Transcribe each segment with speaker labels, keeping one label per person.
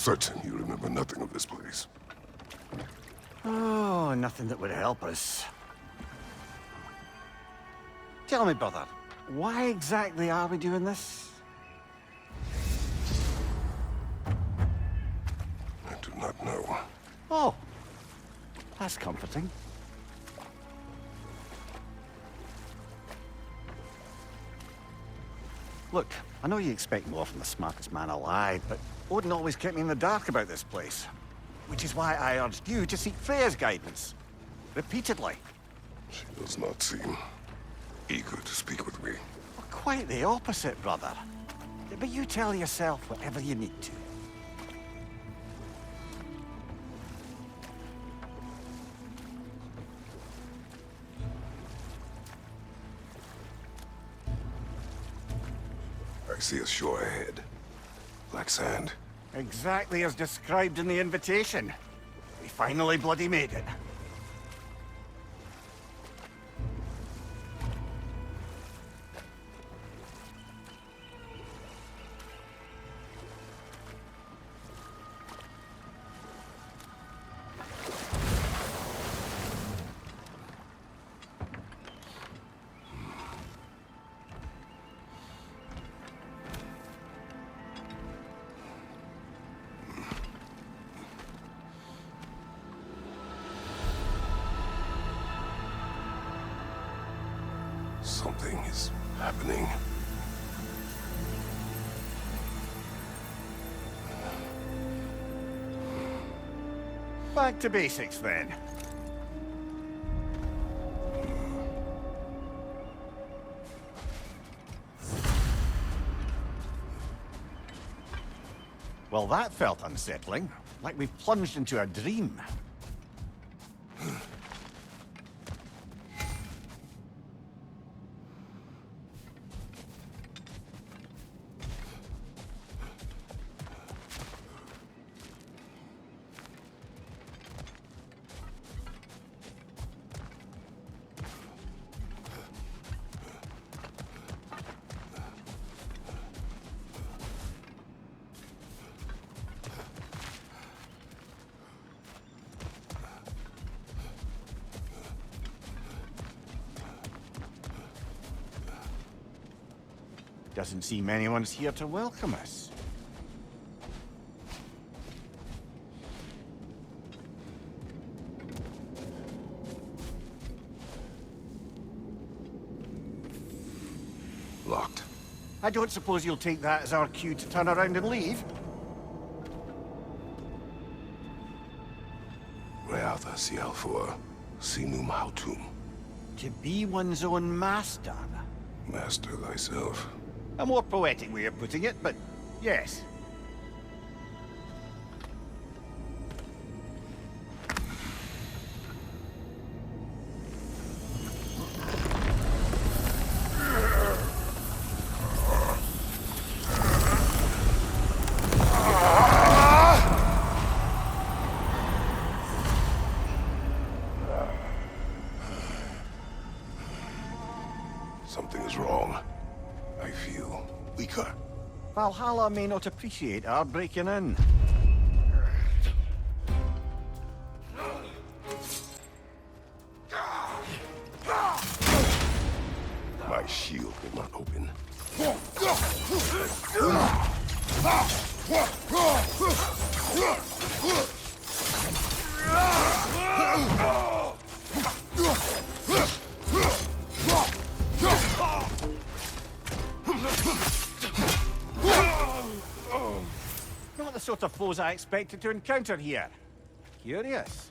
Speaker 1: certain you remember nothing of this place.
Speaker 2: Oh, nothing that would help us. Tell me, brother, why exactly are we doing this?
Speaker 1: I do not know.
Speaker 2: Oh, that's comforting. Look, I know you expect more from the smartest man alive, but Odin always kept me in the dark about this place. Which is why I urged you to seek Freya's guidance. Repeatedly.
Speaker 1: She does not seem eager to speak with me.
Speaker 2: Well, quite the opposite, brother. But you tell yourself whatever you need to.
Speaker 1: I see a shore ahead. Black sand.
Speaker 2: Exactly as described in the invitation. We finally bloody made it.
Speaker 1: Something is happening.
Speaker 2: Back to basics, then. Well, that felt unsettling. Like we plunged into a dream. Doesn't seem anyone's here to welcome us.
Speaker 1: Locked.
Speaker 2: I don't suppose you'll take that as our cue to turn around and leave?
Speaker 1: Reatha Sialfur, Sinum Hautum.
Speaker 2: To be one's own master.
Speaker 1: Master thyself.
Speaker 2: A more poetic way of putting it, but yes.
Speaker 1: Something is wrong. I feel weaker.
Speaker 2: Valhalla may not appreciate our breaking in.
Speaker 1: My shield will not open.
Speaker 2: Not the sort of foes I expected to encounter here. Curious.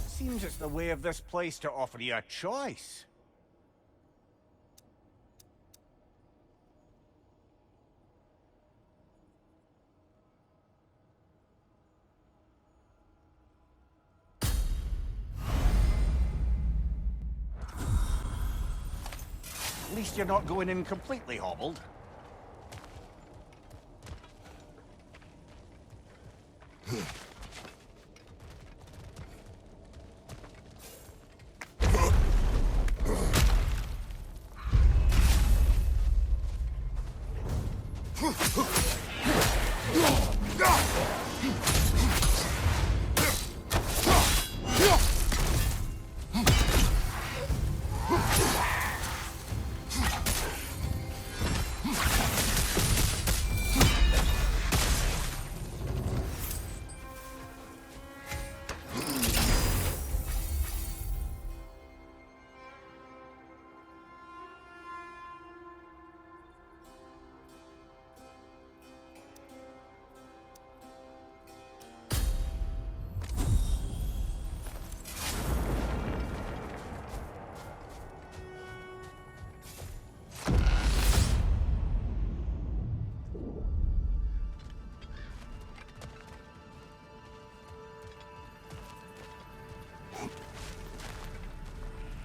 Speaker 2: Seems it's the way of this place to offer you a choice. At least you're not going in completely hobbled.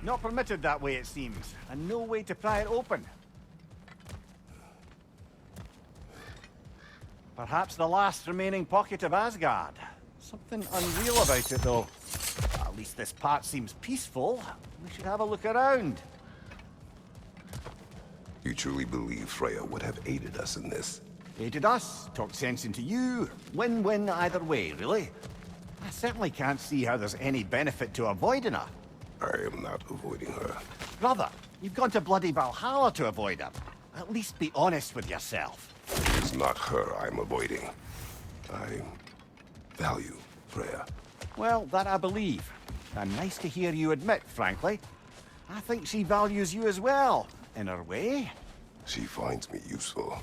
Speaker 2: Not permitted that way, it seems, and no way to pry it open. Perhaps the last remaining pocket of Asgard. Something unreal about it, though. At least this part seems peaceful. We should have a look around.
Speaker 1: You truly believe Freya would have aided us in this?
Speaker 2: Aided us, talked sense into you. Win-win either way, really. I certainly can't see how there's any benefit to avoiding her.
Speaker 1: I am not avoiding her.
Speaker 2: Brother, you've gone to bloody Valhalla to avoid her. At least be honest with yourself.
Speaker 1: It is not her I'm avoiding. I value Freya.
Speaker 2: Well, that I believe. And nice to hear you admit, frankly. I think she values you as well, in her way.
Speaker 1: She finds me useful.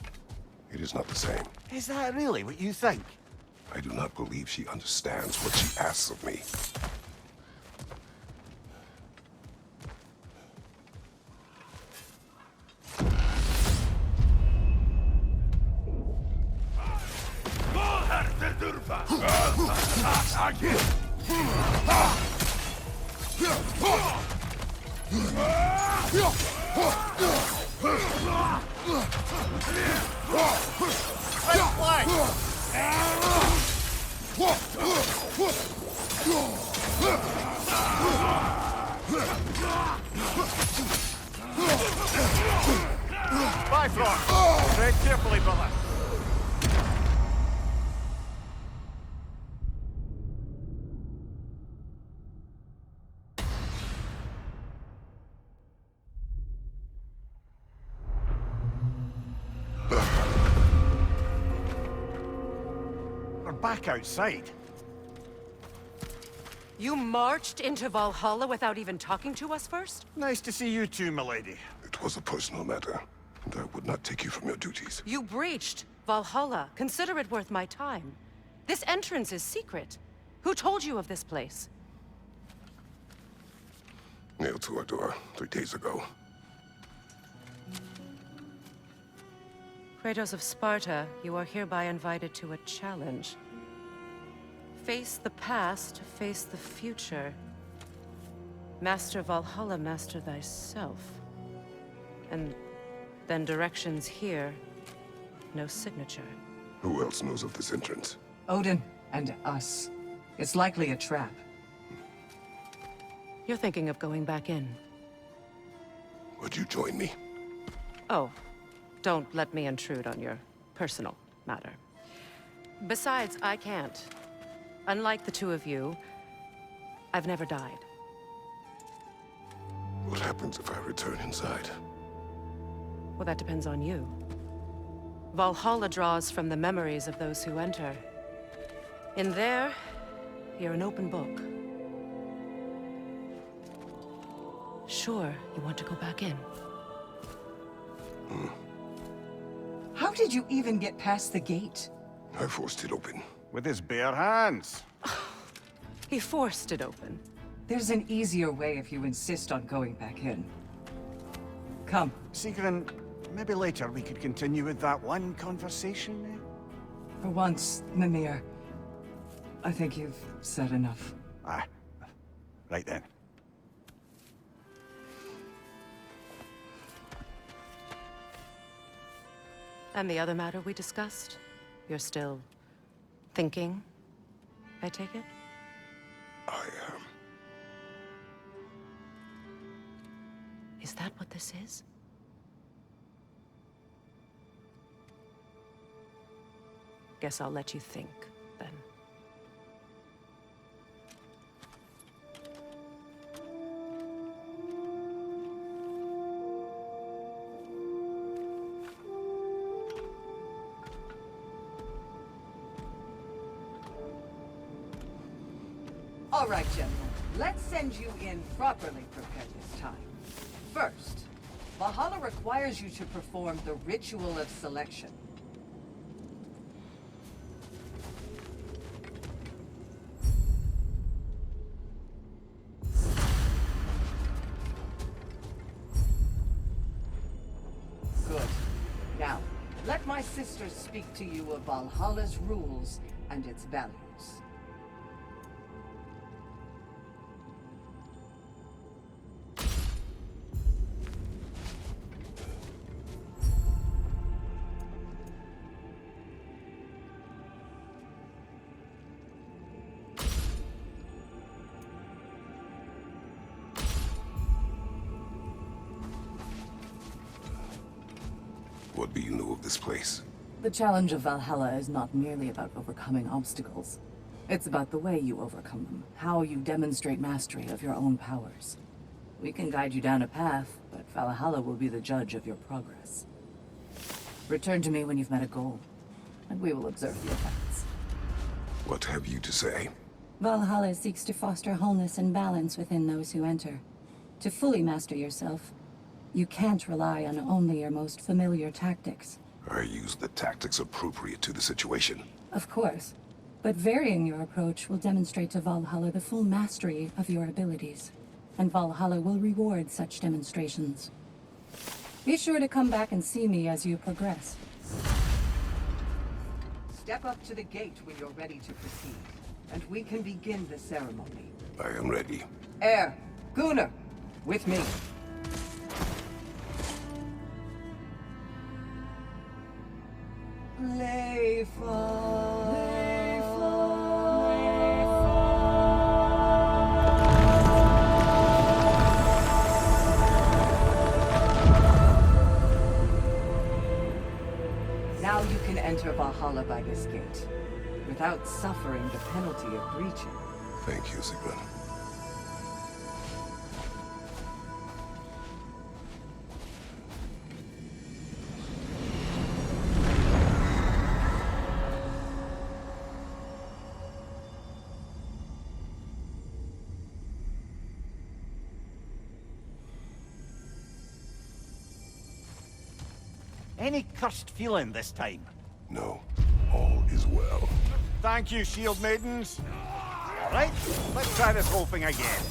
Speaker 1: It is not the same.
Speaker 2: Is that really what you think?
Speaker 1: I do not believe she understands what she asks of me.
Speaker 2: Bifrost! Tread carefully, brother. We're back outside.
Speaker 3: You marched into Valhalla without even talking to us first?
Speaker 2: Nice to see you too, milady.
Speaker 1: It was a personal matter, and I would not take you from your duties.
Speaker 3: You breached Valhalla. Consider it worth my time. This entrance is secret. Who told you of this place?
Speaker 1: Nailed to our door 3 days ago.
Speaker 3: Kratos of Sparta, you are hereby invited to a challenge. Face the past, face the future. Master Valhalla, master thyself. And then directions here, no signature.
Speaker 1: Who else knows of this entrance?
Speaker 4: Odin and us. It's likely a trap.
Speaker 3: You're thinking of going back in.
Speaker 1: Would you join me?
Speaker 3: Oh, don't let me intrude on your personal matter. Besides, I can't. Unlike the two of you, I've never died.
Speaker 1: What happens if I return inside?
Speaker 3: Well, that depends on you. Valhalla draws from the memories of those who enter. In there, you're an open book. Sure, you want to go back in.
Speaker 4: How did you even get past the gate?
Speaker 1: I forced it open.
Speaker 2: With his bare hands.
Speaker 3: He forced it open.
Speaker 4: There's an easier way if you insist on going back in. Come.
Speaker 2: Sigrun, maybe later we could continue with that one conversation, eh?
Speaker 4: For once, Mimir, I think you've said enough.
Speaker 2: Ah, right then.
Speaker 3: And the other matter we discussed? You're still thinking, I take it?
Speaker 1: I am.
Speaker 3: Is that what this is? Guess I'll let you think, then.
Speaker 4: All right, gentlemen. Let's send you in properly prepared this time. First, Valhalla requires you to perform the ritual of selection. Good. Now, let my sisters speak to you of Valhalla's rules and its values.
Speaker 1: little you knew of this place.
Speaker 4: The challenge of Valhalla is not merely about overcoming obstacles. It's about the way you overcome them, how you demonstrate mastery of your own powers. We can guide you down a path, but Valhalla will be the judge of your progress. Return to me when you've met a goal, and we will observe the effects.
Speaker 1: What have you to say?
Speaker 5: Valhalla seeks to foster wholeness and balance within those who enter. To fully master yourself, you can't rely on only your most familiar tactics.
Speaker 1: I use the tactics appropriate to the situation.
Speaker 5: Of course, but varying your approach will demonstrate to Valhalla the full mastery of your abilities, and Valhalla will reward such demonstrations. Be sure to come back and see me as you progress.
Speaker 4: Step up to the gate when you're ready to proceed, and we can begin the ceremony.
Speaker 1: I am ready.
Speaker 4: Air, Gunnar, with me. Now you can enter Valhalla by this gate, without suffering the penalty of breaching.
Speaker 1: Thank you, Sigmund.
Speaker 2: Any cursed feeling this time?
Speaker 1: No, all is well.
Speaker 2: Thank you, shield maidens. All right, let's try this whole thing again.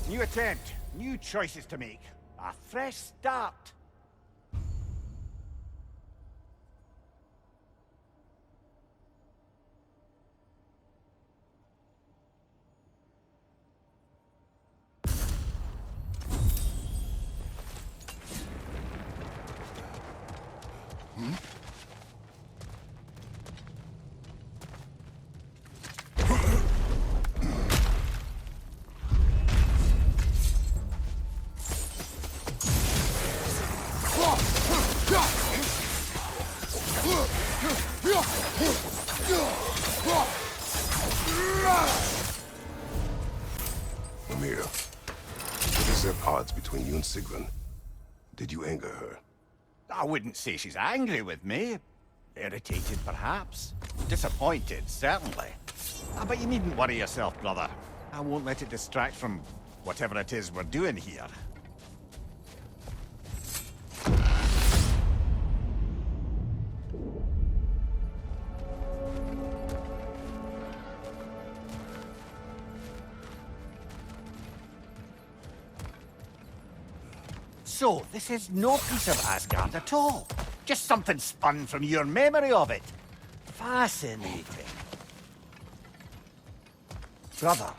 Speaker 2: New attempt, new choices to make. A fresh start.
Speaker 1: Amir, what is the odds between you and Sigrun? Did you anger her?
Speaker 2: I wouldn't say she's angry with me. Irritated, perhaps. Disappointed, certainly. But you needn't worry yourself, brother. I won't let it distract from whatever it is we're doing here. So, this is no piece of Asgard at all. Just something spun from your memory of it. Fascinating. Brother,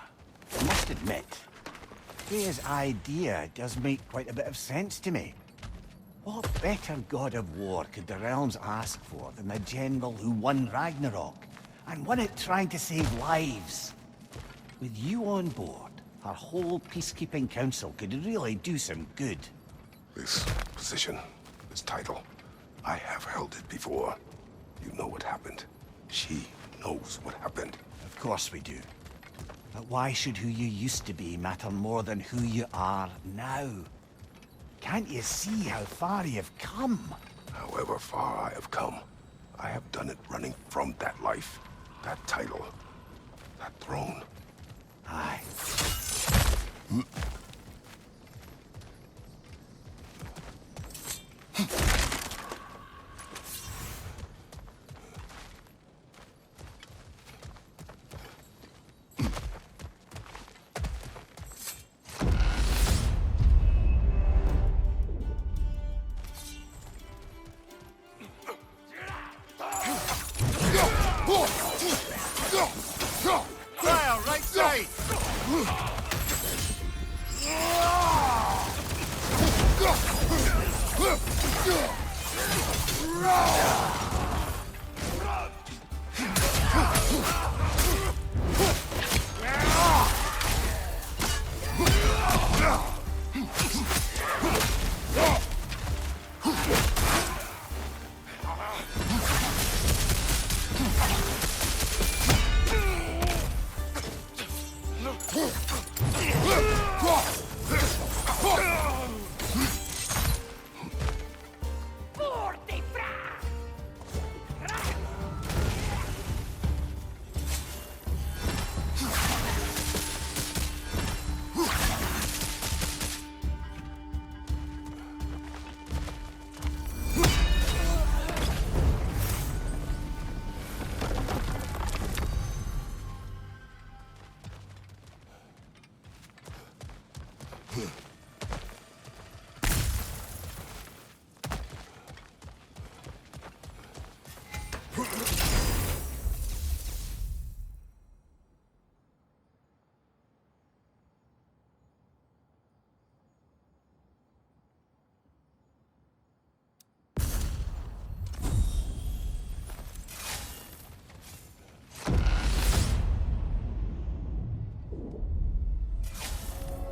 Speaker 2: I must admit, Freya's idea does make quite a bit of sense to me. What better god of war could the realms ask for than the general who won Ragnarok, and won it trying to save lives? With you on board, our whole peacekeeping council could really do some good.
Speaker 1: This position, this title, I have held it before. You know what happened. She knows what happened.
Speaker 2: Of course we do. But why should who you used to be matter more than who you are now? Can't you see how far you've come?
Speaker 1: However far I have come, I have done it running from that life, that title, that throne.
Speaker 2: Aye. Fire, right side!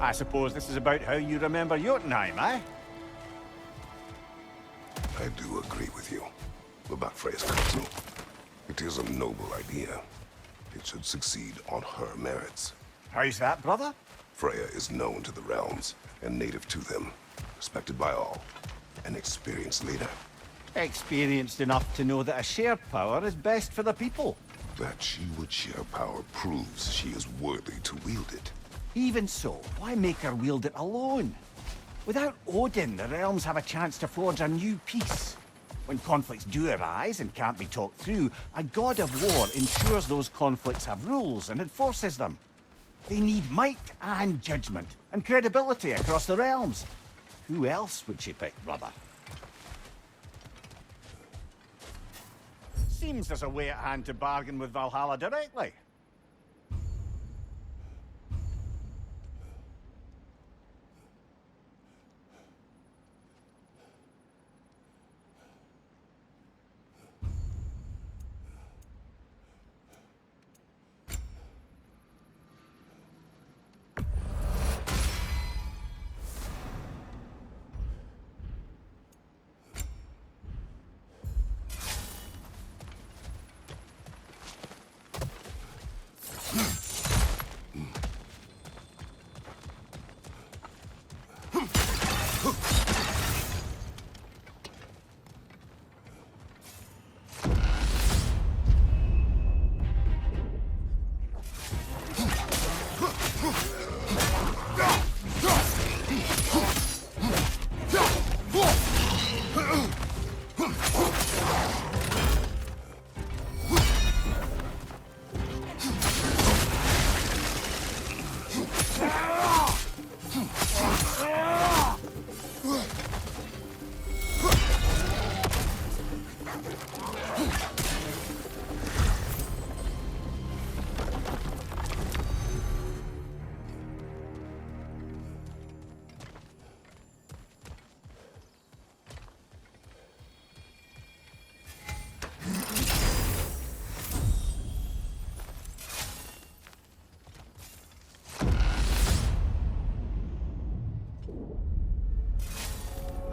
Speaker 2: I suppose this is about how you remember Jotunheim, eh?
Speaker 1: I do agree with you about Freya's castle. It is a noble idea. It should succeed on her merits.
Speaker 2: How's that, brother?
Speaker 1: Freya is known to the realms and native to them, respected by all, an experienced leader.
Speaker 2: Experienced enough to know that a shared power is best for the people.
Speaker 1: That she would share power proves she is worthy to wield it.
Speaker 2: Even so, why make her wield it alone? Without Odin, the realms have a chance to forge a new peace. When conflicts do arise and can't be talked through, a god of war ensures those conflicts have rules and enforces them. They need might and judgment, and credibility across the realms. Who else would she pick, brother? Seems there's a way at hand to bargain with Valhalla directly.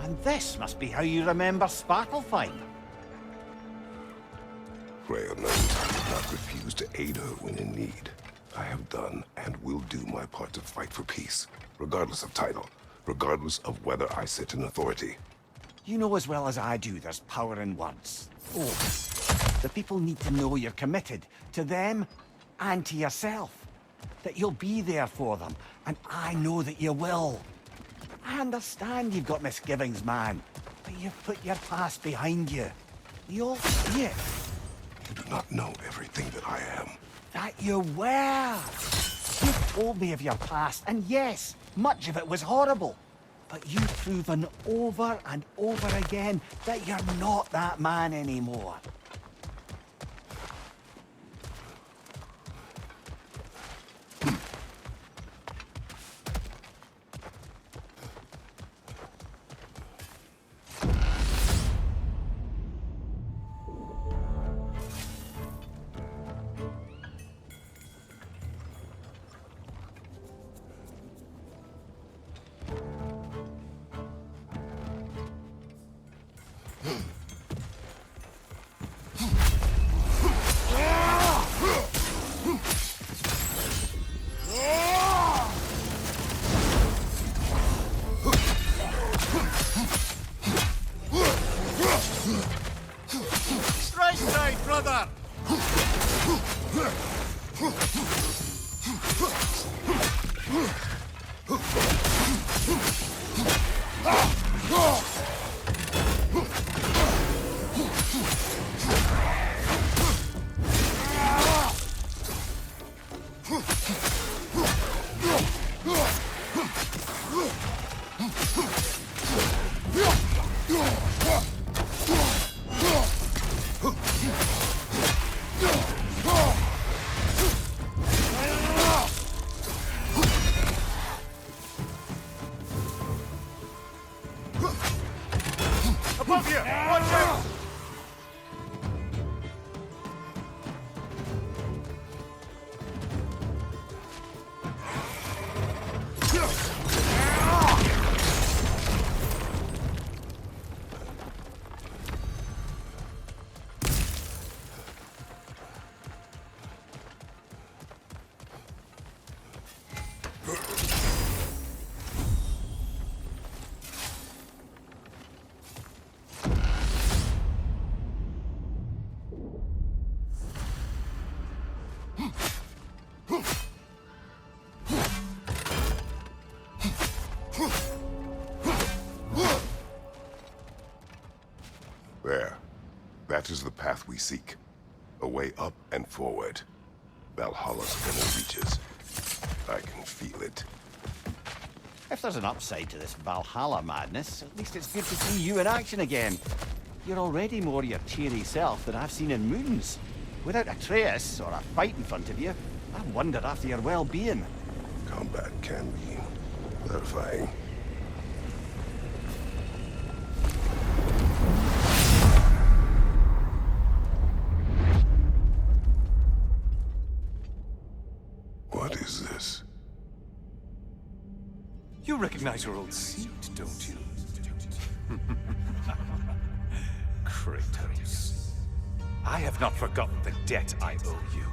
Speaker 2: And this must be how you remember Svartalfheim.
Speaker 1: Freya knows I did not refuse to aid her when in need. I have done and will do my part to fight for peace, regardless of title, regardless of whether I sit in authority.
Speaker 2: You know as well as I do there's power in words. Oh, the people need to know you're committed to them and to yourself. That you'll be there for them, and I know that you will. I understand you've got misgivings, man, but you've put your past behind you. We all see it.
Speaker 1: You do not know everything that I am.
Speaker 2: That you were. You've told me of your past, and yes, much of it was horrible. But you've proven over and over again that you're not that man anymore. Strike right, brother!
Speaker 1: That is the path we seek. A way up and forward. Valhalla's inner reaches. I can feel it.
Speaker 2: If there's an upside to this Valhalla madness, at least it's good to see you in action again. You're already more your cheery self than I've seen in moons. Without Atreus or a fight in front of you, I wonder after your well-being.
Speaker 1: Combat can be clarifying. What is this?
Speaker 6: You recognize your old seat, don't you? Kratos. I have not forgotten the debt I owe you.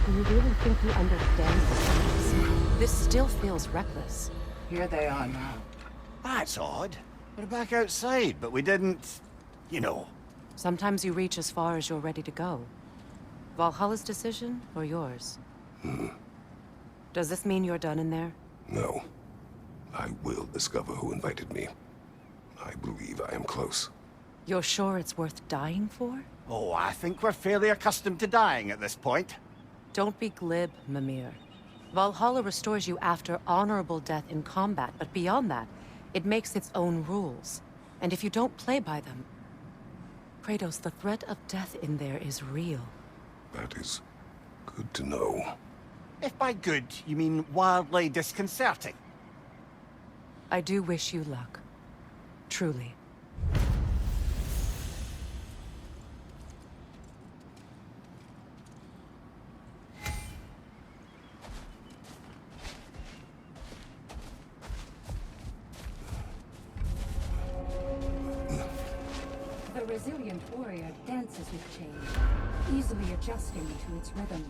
Speaker 3: Do you really think you understand this? This still feels reckless.
Speaker 4: Here they are now.
Speaker 2: That's odd. We're back outside, but we didn't... you know.
Speaker 3: Sometimes you reach as far as you're ready to go. Valhalla's decision, or yours? Does this mean you're done in there?
Speaker 1: No. I will discover who invited me. I believe I am close.
Speaker 3: You're sure it's worth dying for?
Speaker 2: Oh, I think we're fairly accustomed to dying at this point.
Speaker 3: Don't be glib, Mimir. Valhalla restores you after honorable death in combat, but beyond that, it makes its own rules. And if you don't play by them... Kratos, the threat of death in there is real.
Speaker 1: That is good to know.
Speaker 2: If by good, you mean wildly disconcerting.
Speaker 3: I do wish you luck. Truly.
Speaker 5: The resilient warrior dances with change, easily adjusting to its rhythm.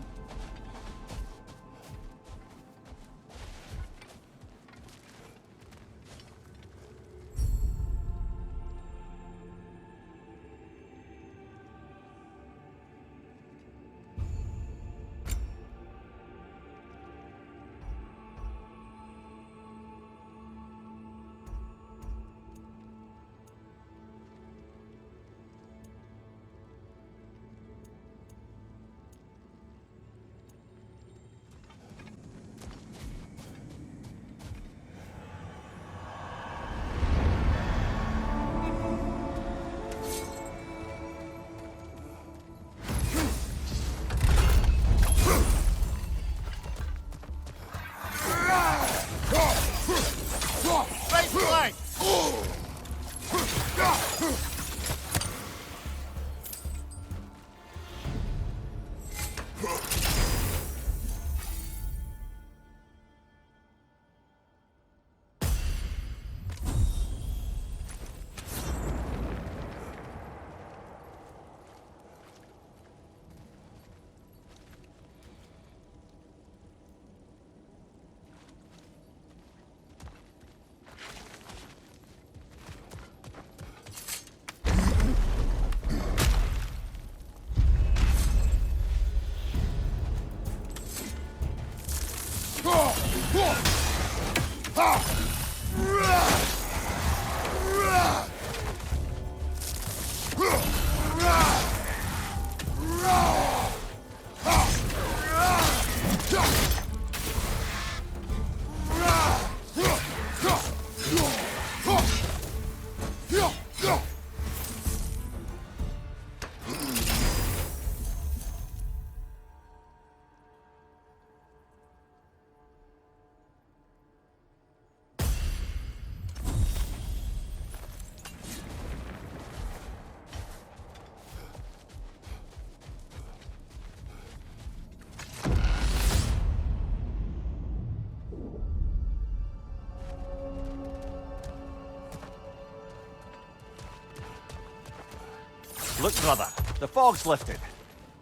Speaker 2: Look, brother, the fog's lifted.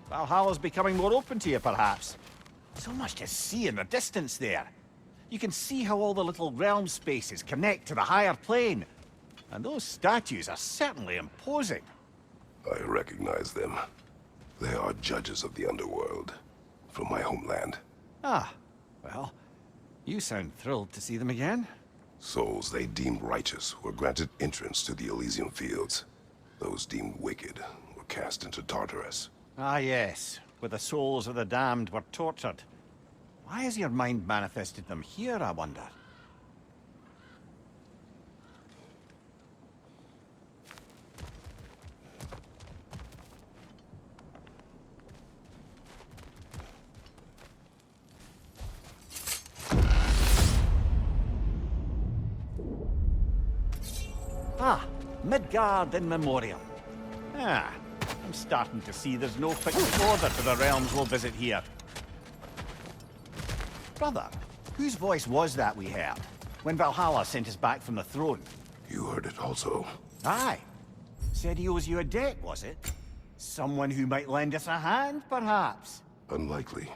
Speaker 2: Valhalla's becoming more open to you, perhaps. So much to see in the distance there. You can see how all the little realm spaces connect to the higher plane. And those statues are certainly imposing.
Speaker 1: I recognize them. They are judges of the underworld. from my homeland.
Speaker 2: Ah, well, you sound thrilled to see them again.
Speaker 1: Souls they deemed righteous were granted entrance to the Elysium Fields. Those deemed wicked were cast into Tartarus.
Speaker 2: Ah, yes, where the souls of the damned were tortured. Why has your mind manifested them here, I wonder? Ah, Midgard in memoriam. Ah, I'm starting to see there's no fixed order for the realms we'll visit here. Brother, whose voice was that we heard when Valhalla sent us back from the throne?
Speaker 1: You heard it also.
Speaker 2: Aye. Said he owes you a debt, was it? Someone who might lend us a hand, perhaps?
Speaker 1: Unlikely.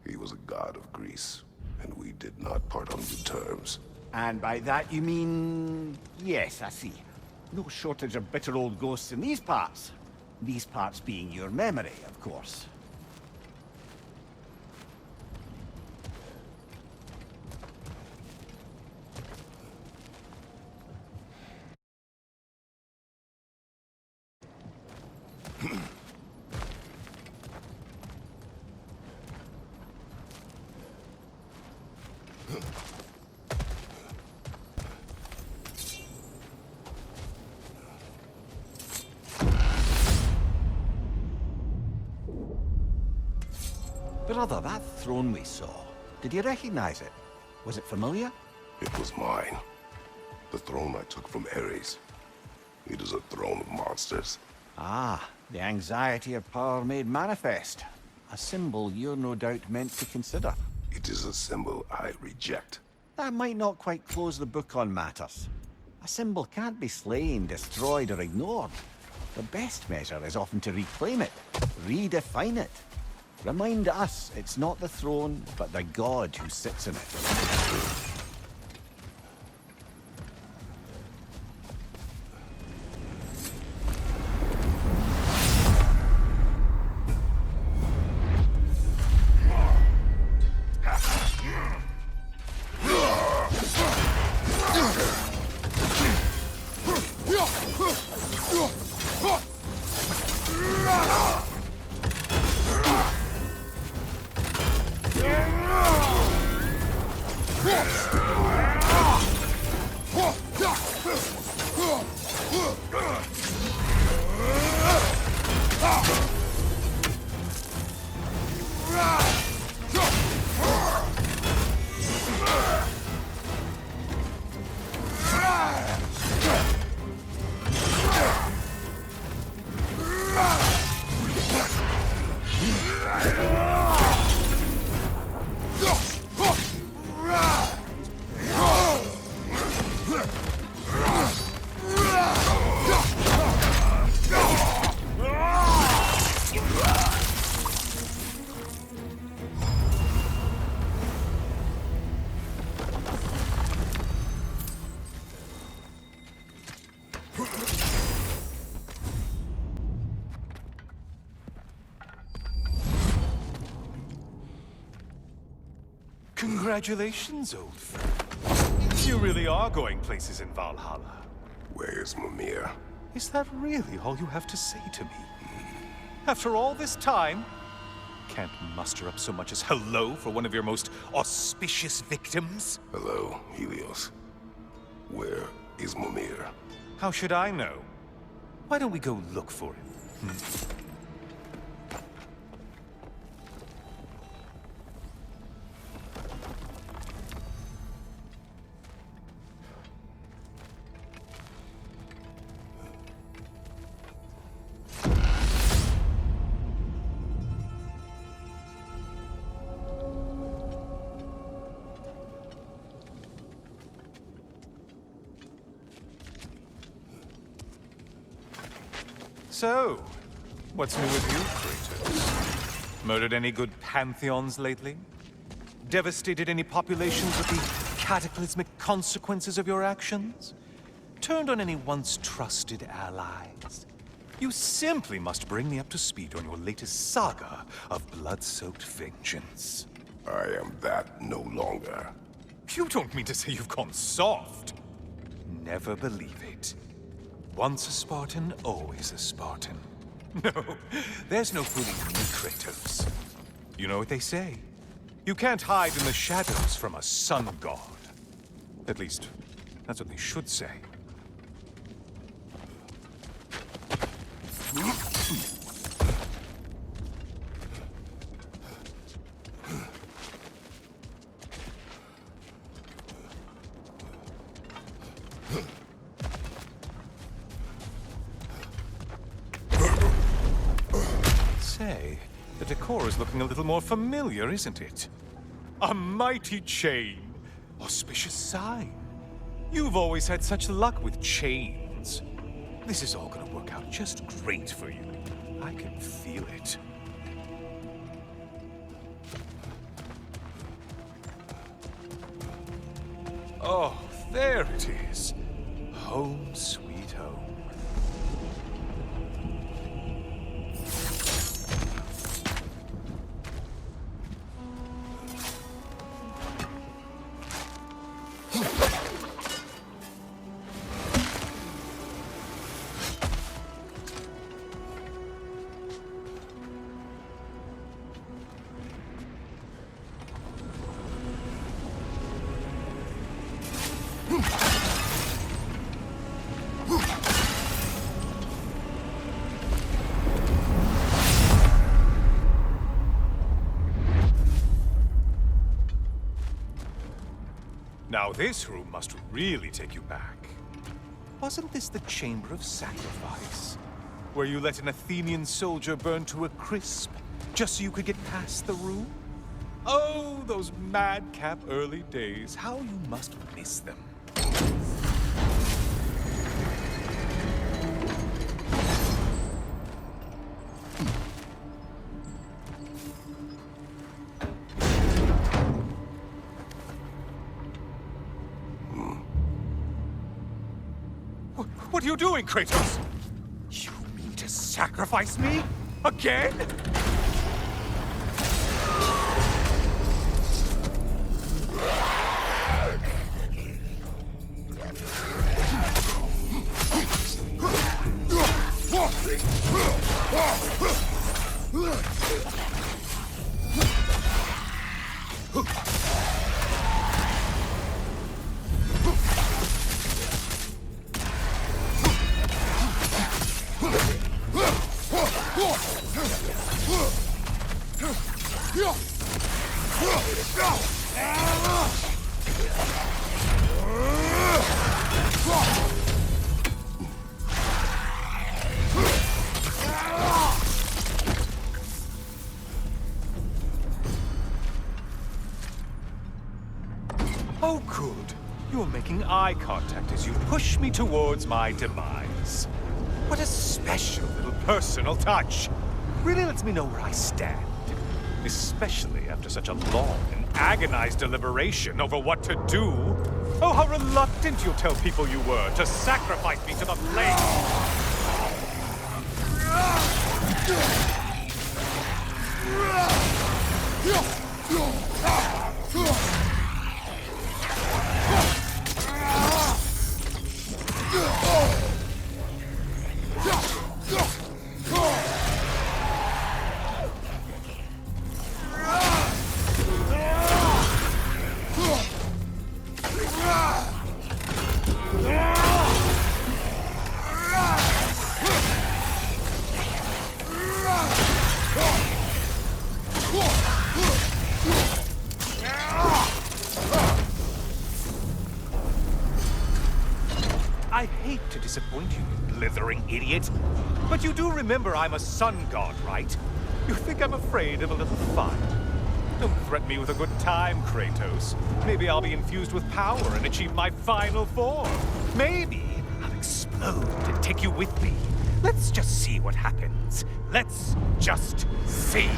Speaker 1: He was a god of Greece, and we did not part on good terms.
Speaker 2: And by that you mean... Yes, I see. No shortage of bitter old ghosts in these parts. These parts being your memory, of course. Brother, that throne we saw, did you recognize it? Was it familiar?
Speaker 1: It was mine. The throne I took from Ares. It is a throne of monsters.
Speaker 2: Ah, the anxiety of power made manifest. A symbol you're no doubt meant to consider.
Speaker 1: It is a symbol I reject.
Speaker 2: That might not quite close the book on matters. A symbol can't be slain, destroyed, or ignored. The best measure is often to reclaim it, redefine it. Remind us it's not the throne, but the god who sits in it.
Speaker 6: Congratulations, old friend. You really are going places in Valhalla.
Speaker 1: Where's Mimir?
Speaker 6: Is that really all you have to say to me? After all this time, can't muster up so much as hello for one of your most auspicious victims?
Speaker 1: Hello, Helios. Where is Mimir?
Speaker 6: How should I know? Why don't we go look for him? So, what's new with you, Kratos? Murdered any good pantheons lately? Devastated any populations with the cataclysmic consequences of your actions? Turned on any once trusted allies? You simply must bring me up to speed on your latest saga of blood-soaked vengeance.
Speaker 1: I am that no longer.
Speaker 6: You don't mean to say you've gone soft? Never believe it. Once a Spartan, always a Spartan. No, there's no fooling me, Kratos. You know what they say? You can't hide in the shadows from a sun god. At least, that's what they should say. Say, the decor is looking a little more familiar, isn't it? A mighty chain. Auspicious sign. You've always had such luck with chains. This is all gonna work out just great for you. I can feel it. Oh, there it is. Home sweet home. Now this room must really take you back. Wasn't this the Chamber of Sacrifice? Where you let an Athenian soldier burn to a crisp, just so you could get past the room? Oh, those madcap early days. How you must miss them. What are you doing, Kratos? You mean to sacrifice me? Again? Oh, good. You're making eye contact as you push me towards my demise. What a special little personal touch. Really lets me know where I stand. Especially after such a long and agonized deliberation over what to do. Oh, how reluctant you'll tell people you were to sacrifice me to the flames. I hate to disappoint you, blithering idiot. But you do remember I'm a sun god, right? You think I'm afraid of a little fun? Don't threaten me with a good time, Kratos. Maybe I'll be infused with power and achieve my final form. Maybe I'll explode and take you with me. Let's just see what happens. Let's just see.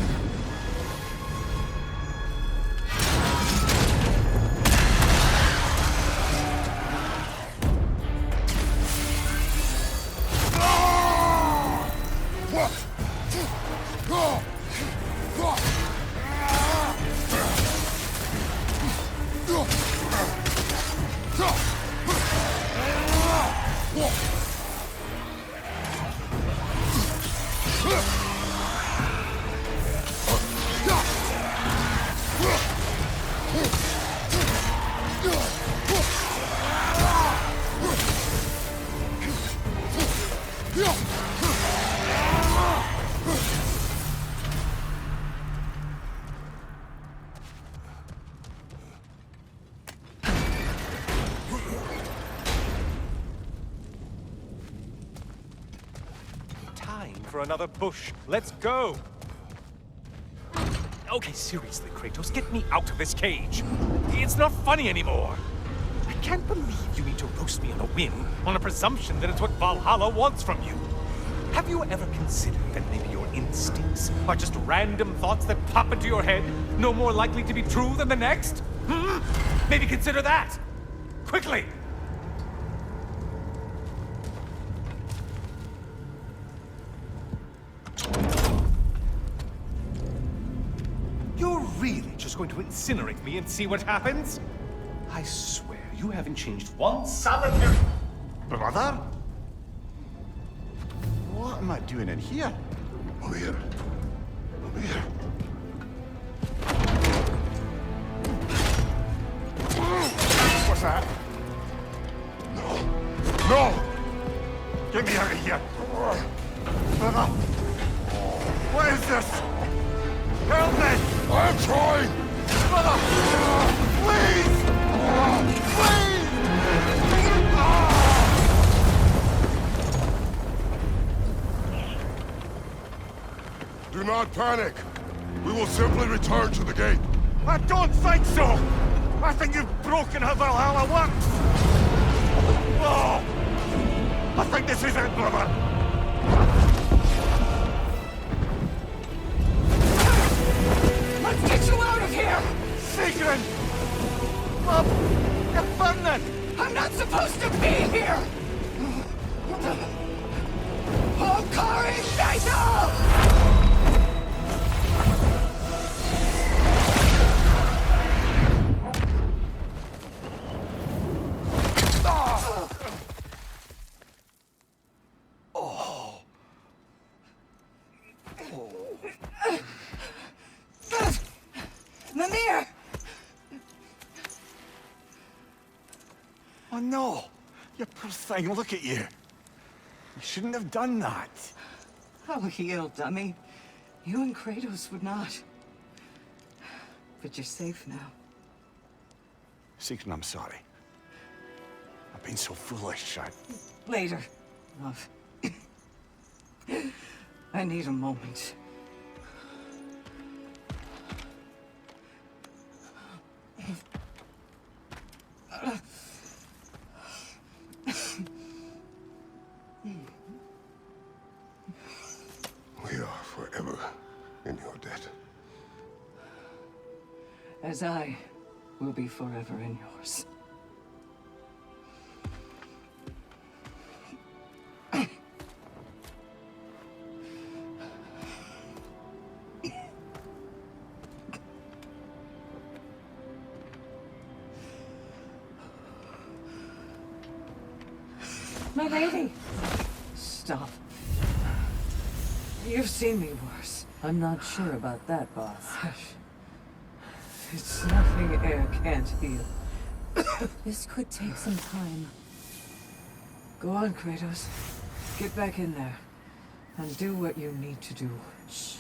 Speaker 6: Time for another push. Let's go! Okay, seriously, Kratos, get me out of this cage. It's not funny anymore. I can't believe you need to roast me on a whim on a presumption that it's what Valhalla wants from you. Have you ever considered that maybe your instincts are just random thoughts that pop into your head, no more likely to be true than the next? Hmm? Maybe consider that! Quickly! You're really just going to incinerate me and see what happens? I swear, you haven't changed one solitary...
Speaker 2: Brother? What am I doing in here?
Speaker 1: Over here. Over here.
Speaker 2: What's that?
Speaker 1: No. No!
Speaker 2: Get me out of here! Brother! What is this? Help me!
Speaker 1: I'm trying!
Speaker 2: Brother! Please! Please!
Speaker 1: Do not panic. We will simply return to the gate.
Speaker 2: I don't think so! I think you've broken how Valhalla works! Oh! I think this is it, brother! Let's get you out of here! Sigrun! Mom! You're burning! I'm not supposed to be here! Oh, Kari! Naito! Mimir! Oh no! You poor thing, look at you. You shouldn't have done that.
Speaker 7: I'll heal, dummy. You and Kratos would not. But you're safe now.
Speaker 2: Sigrun, I'm sorry. I've been so foolish.
Speaker 7: Later, love. I need a moment.
Speaker 1: We are forever in your debt.
Speaker 7: As I will be forever in yours.
Speaker 5: My lady!
Speaker 7: Stop. You've seen me worse.
Speaker 4: I'm not sure about that, boss.
Speaker 7: Hush. It's nothing air can't heal.
Speaker 5: This could take some time.
Speaker 7: Go on, Kratos. Get back in there. And do what you need to do.
Speaker 5: Shh.